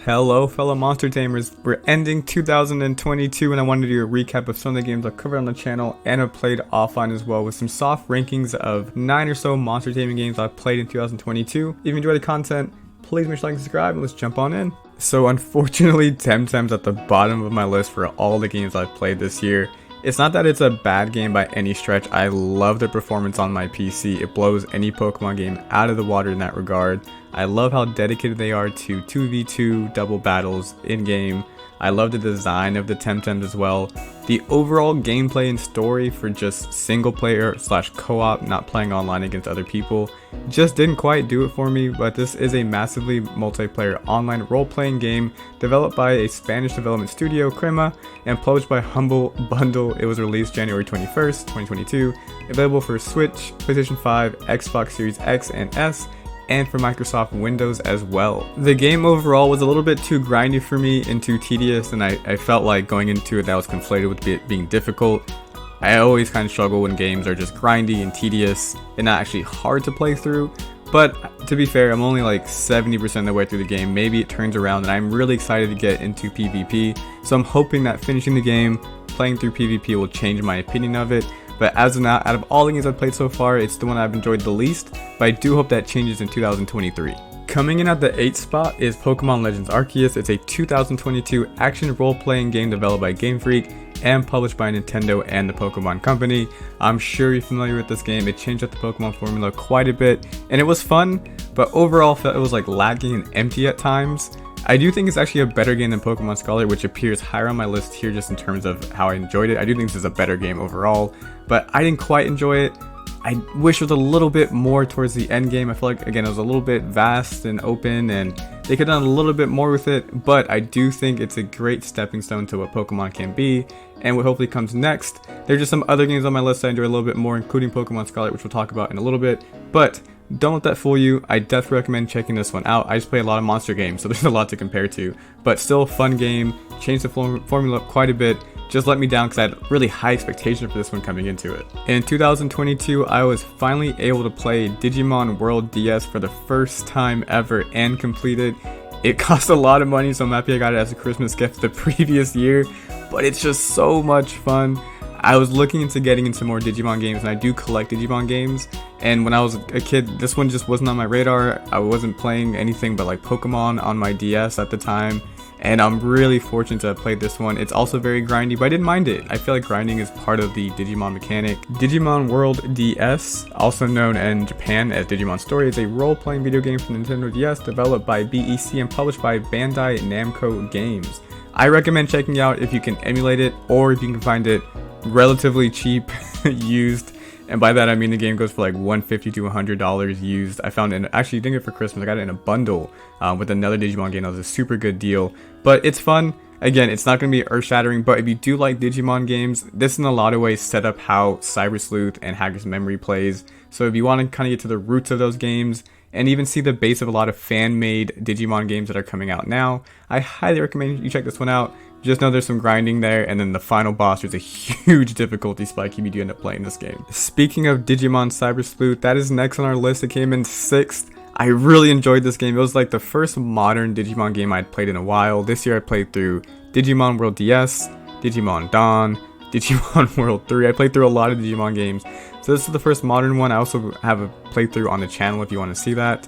Hello fellow Monster Tamers, we're ending 2022 and I wanted to do a recap of some of the games I've covered on the channel and have played offline as well, with some soft rankings of 9 or so Monster Taming games I've played in 2022. If you enjoy the content, please make sure to like and subscribe and let's jump on in. So unfortunately, Temtem's at the bottom of my list for all the games I've played this year. It's not that it's a bad game by any stretch. I love the performance on my PC. It blows any Pokemon game out of the water in that regard. I love how dedicated they are to 2v2 double battles in-game. I love the design of the Temtems as well. The overall gameplay and story for just single player / co-op, not playing online against other people, just didn't quite do it for me, but this is a massively multiplayer online role-playing game developed by a Spanish development studio, Crema, and published by Humble Bundle. It was released January 21st, 2022, available for Switch, PlayStation 5, Xbox Series X and S, and for Microsoft Windows as well. The game overall was a little bit too grindy for me and too tedious, and I felt like going into it that was conflated with it being difficult. I always kind of struggle when games are just grindy and tedious and not actually hard to play through. But to be fair, I'm only like 70% of the way through the game. Maybe it turns around and I'm really excited to get into PvP. So I'm hoping that finishing the game, playing through PvP will change my opinion of it. But as of now, out of all the games I've played so far, it's the one I've enjoyed the least, but I do hope that changes in 2023. Coming in at the 8th spot is Pokemon Legends Arceus. It's a 2022 action role-playing game developed by Game Freak and published by Nintendo and the Pokemon Company. I'm sure you're familiar with this game. It changed up the Pokemon formula quite a bit, and it was fun, but overall felt it was like lacking and empty at times. I do think it's actually a better game than Pokemon Scarlet, which appears higher on my list here just in terms of how I enjoyed it. I do think this is a better game overall, but I didn't quite enjoy it. I wish it was a little bit more towards the end game. I feel like, again, it was a little bit vast and open and they could have done a little bit more with it, but I do think it's a great stepping stone to what Pokemon can be and what hopefully comes next. There are just some other games on my list I enjoy a little bit more, including Pokemon Scarlet, which we'll talk about in a little bit, but don't let that fool you. I definitely recommend checking this one out. I just play a lot of monster games, so there's a lot to compare to, but still a fun game. Changed the formula up quite a bit. Just let me down because I had really high expectations for this one coming into it. In 2022, I was finally able to play Digimon World DS for the first time ever and complete it. It cost a lot of money, so I'm happy I got it as a Christmas gift the previous year, but it's just so much fun. I was looking into getting into more Digimon games, and I do collect Digimon games, and when I was a kid, this one just wasn't on my radar. I wasn't playing anything but like Pokemon on my DS at the time, and I'm really fortunate to have played this one. It's also very grindy, but I didn't mind it. I feel like grinding is part of the Digimon mechanic. Digimon World DS, also known in Japan as Digimon Story, is a role-playing video game for Nintendo DS developed by BEC and published by Bandai Namco Games. I recommend checking it out if you can emulate it or if you can find it relatively cheap used, and by that I mean the game goes for like $150 to $100 used. I found it, actually didn't get it for Christmas, I got it in a bundle with another Digimon game. That was a super good deal, but it's fun. Again, it's not going to be earth-shattering, but if you do like Digimon games, this in a lot of ways set up how Cyber Sleuth and Hacker's Memory plays. So if you want to kind of get to the roots of those games and even see the base of a lot of fan-made Digimon games that are coming out now, I highly recommend you check this one out. Just know there's some grinding there, and then the final boss, there's a huge difficulty spike if you do end up playing this game. Speaking of Digimon Cyber Sleuth, that is next on our list. It came in 6th. I really enjoyed this game. It was like the first modern Digimon game I'd played in a while. This year I played through Digimon World DS, Digimon Dawn, Digimon World 3. I played through a lot of Digimon games. So this is the first modern one. I also have a playthrough on the channel if you want to see that.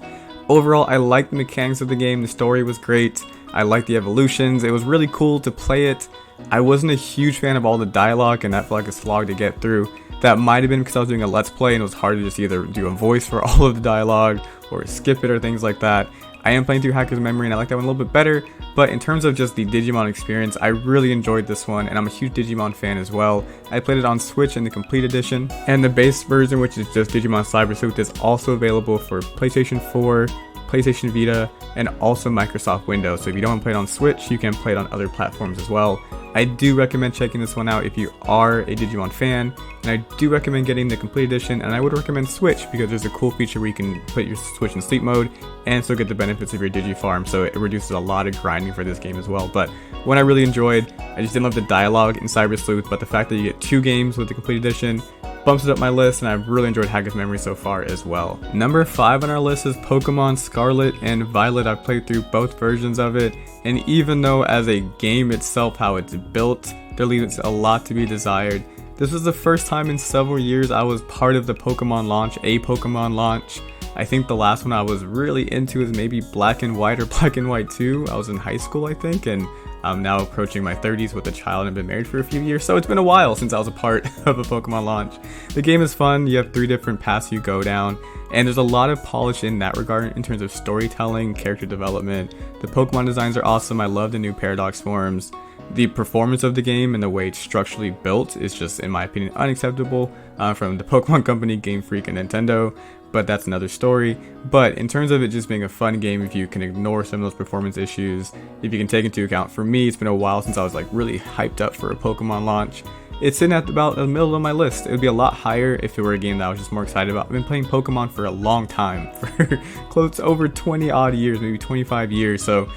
Overall, I liked the mechanics of the game. The story was great. I liked the evolutions. It was really cool to play it. I wasn't a huge fan of all the dialogue, and that felt like a slog to get through. That might have been because I was doing a let's play and it was hard to just either do a voice for all of the dialogue or skip it or things like that. I am playing through Hacker's Memory and I like that one a little bit better, but in terms of just the Digimon experience, I really enjoyed this one, and I'm a huge Digimon fan as well. I played it on Switch in the Complete Edition, and the base version, which is just Digimon Cyber Sleuth, is also available for PlayStation 4, PlayStation Vita, and also Microsoft Windows. So if you don't want to play it on Switch, you can play it on other platforms as well. I do recommend checking this one out if you are a Digimon fan, and I do recommend getting the Complete Edition, and I would recommend Switch because there's a cool feature where you can put your Switch in sleep mode and still get the benefits of your Digifarm, so it reduces a lot of grinding for this game as well. But one I really enjoyed, I just didn't love the dialogue in Cyber Sleuth, but the fact that you get 2 games with the Complete Edition bumps it up my list, and I've really enjoyed Hack of Memory so far as well. Number 5 on our list is Pokemon Scarlet and Violet. I've played through both versions of it, and even though as a game itself, how it's built, there leaves a lot to be desired. This was the first time in several years I was part of the Pokemon launch, a Pokemon launch. I think the last one I was really into is maybe Black and White or Black and White 2. I was in high school, I think, and I'm now approaching my 30s with a child and been married for a few years, so it's been a while since I was a part of a Pokemon launch. The game is fun, you have 3 different paths you go down, and there's a lot of polish in that regard in terms of storytelling, character development. The Pokemon designs are awesome, I love the new Paradox forms. The performance of the game and the way it's structurally built is just, in my opinion, unacceptable from the Pokemon Company, Game Freak, and Nintendo, but that's another story. But in terms of it just being a fun game, if you can ignore some of those performance issues, if you can take into account, for me, it's been a while since I was like really hyped up for a Pokemon launch. It's sitting at about the middle of my list. It would be a lot higher if it were a game that I was just more excited about. I've been playing Pokemon for a long time, for close to over 20 odd years, maybe 25 years, so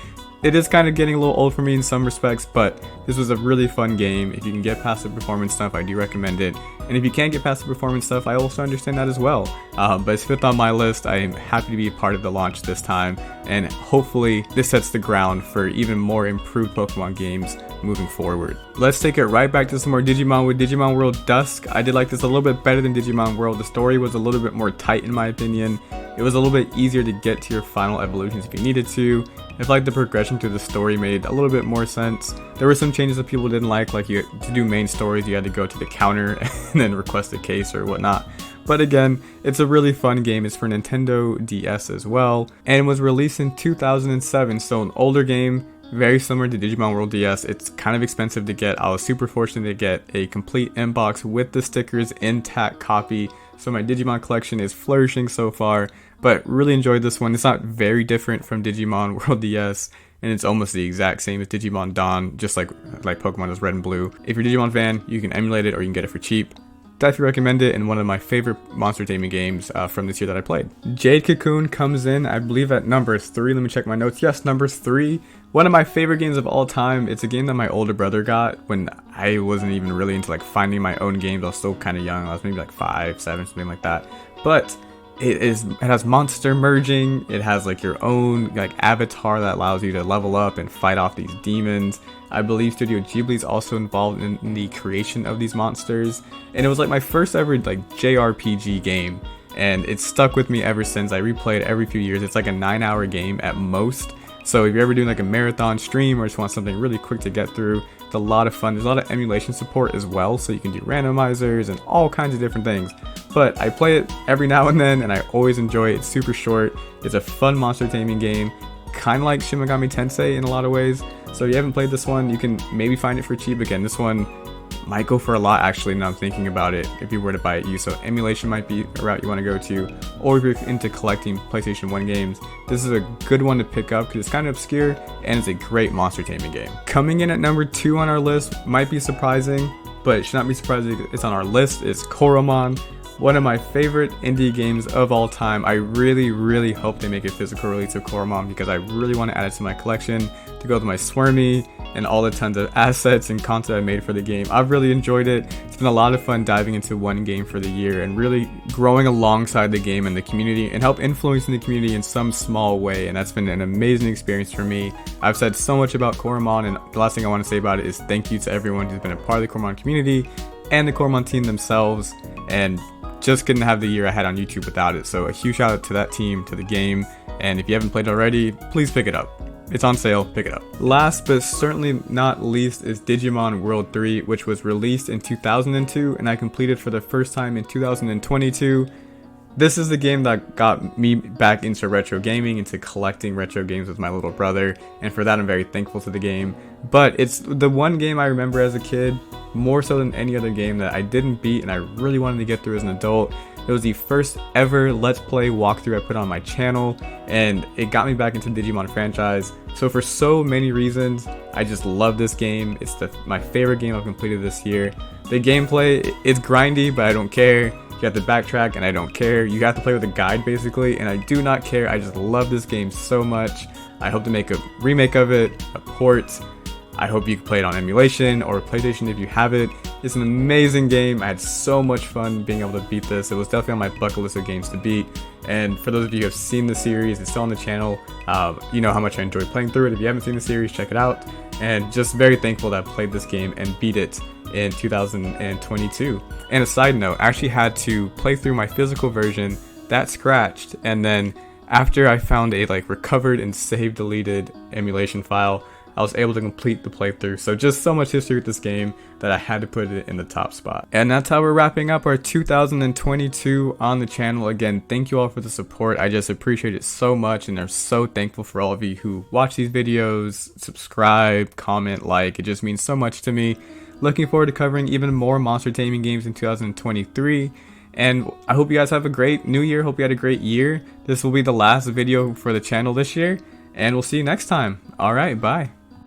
it is kind of getting a little old for me in some respects, but this was a really fun game. If you can get past the performance stuff, I do recommend it. And if you can't get past the performance stuff, I also understand that as well. But it's 5th on my list. I am happy to be a part of the launch this time, and hopefully this sets the ground for even more improved Pokemon games moving forward. Let's take it right back to some more Digimon with Digimon World Dusk. I did like this a little bit better than Digimon World. The story was a little bit more tight in my opinion. It was a little bit easier to get to your final evolutions if you needed to. I feel like the progression through the story made a little bit more sense. There were some changes that people didn't like you to do main stories, you had to go to the counter and then request a case or whatnot. But again, it's a really fun game. It's for Nintendo DS as well, and was released in 2007, so an older game, very similar to Digimon World DS. It's kind of expensive to get. I was super fortunate to get a complete inbox with the stickers, intact copy, so my Digimon collection is flourishing so far, but really enjoyed this one. It's not very different from Digimon World DS, and it's almost the exact same as Digimon Dawn, just like Pokemon is Red and Blue. If you're a Digimon fan, you can emulate it or you can get it for cheap. Definitely recommend it, and one of my favorite Monster Taming games from this year that I played. Jade Cocoon comes in, I believe, at number 3. Let me check my notes. Yes, number 3. One of my favorite games of all time. It's a game that my older brother got when I wasn't even really into finding my own games. I was still kind of young. I was maybe 5, 7, something like that. But it has monster merging. It has your own avatar that allows you to level up and fight off these demons. I believe Studio Ghibli is also involved in the creation of these monsters, and it was my first ever JRPG game, and it's stuck with me ever since. I replay it every few years. It's a 9-hour game at most, so if you're ever doing a marathon stream or just want something really quick to get through, it's a lot of fun. There's a lot of emulation support as well, so you can do randomizers and all kinds of different things. But I play it every now and then, and I always enjoy it. It's super short. It's a fun monster taming game, kind of like Shin Megami Tensei in a lot of ways. So if you haven't played this one, you can maybe find it for cheap. Again, this one might go for a lot actually now I'm thinking about it if you were to buy it used. So emulation might be a route you want to go to, or if you're into collecting PlayStation 1 games, this is a good one to pick up because it's kind of obscure and it's a great monster taming game. Coming in at number 2 on our list, might be surprising, but it should not be surprising it's on our list, is Coromon. One of my favorite indie games of all time. I really hope they make a physical release of Coromon because I really want to add it to my collection to go with my Swarmy and all the tons of assets and content I made for the game. I've really enjoyed it. It's been a lot of fun diving into one game for the year and really growing alongside the game and the community and help influencing the community in some small way, and that's been an amazing experience for me. I've said so much about Coromon, and the last thing I want to say about it is thank you to everyone who's been a part of the Coromon community and the Coromon team themselves, and just couldn't have the year I had on YouTube without it. So a huge shout out to that team, to the game, and if you haven't played it already, please pick it up. It's on sale, pick it up. Last but certainly not least is Digimon World 3, which was released in 2002 and I completed for the first time in 2022. This is the game that got me back into retro gaming, into collecting retro games with my little brother, and for that I'm very thankful to the game. But it's the one game I remember as a kid, more so than any other game, that I didn't beat and I really wanted to get through as an adult. It was the first ever Let's Play walkthrough I put on my channel, and it got me back into the Digimon franchise. So for so many reasons, I just love this game. It's my favorite game I've completed this year. The gameplay, it's grindy, but I don't care. You have to backtrack, and I don't care. You have to play with a guide, basically, and I do not care. I just love this game so much. I hope to make a remake of it, a port. I hope you can play it on emulation or PlayStation if you have it. It's an amazing game. I had so much fun being able to beat this. It was definitely on my bucket list of games to beat. And for those of you who have seen the series, it's still on the channel, you know how much I enjoy playing through it. If you haven't seen the series, check it out. And just very thankful that I played this game and beat it in 2022. And a side note, I actually had to play through my physical version that scratched, and then after I found a recovered and save deleted emulation file, I was able to complete the playthrough. So just so much history with this game that I had to put it in the top spot. And that's how we're wrapping up our 2022 on the channel. Again, thank you all for the support. I just appreciate it so much, and I'm so thankful for all of you who watch these videos, subscribe, comment, like. It just means so much to me. Looking forward to covering even more Monster Taming games in 2023. And I hope you guys have a great new year. Hope you had a great year. This will be the last video for the channel this year, and we'll see you next time. Alright, bye.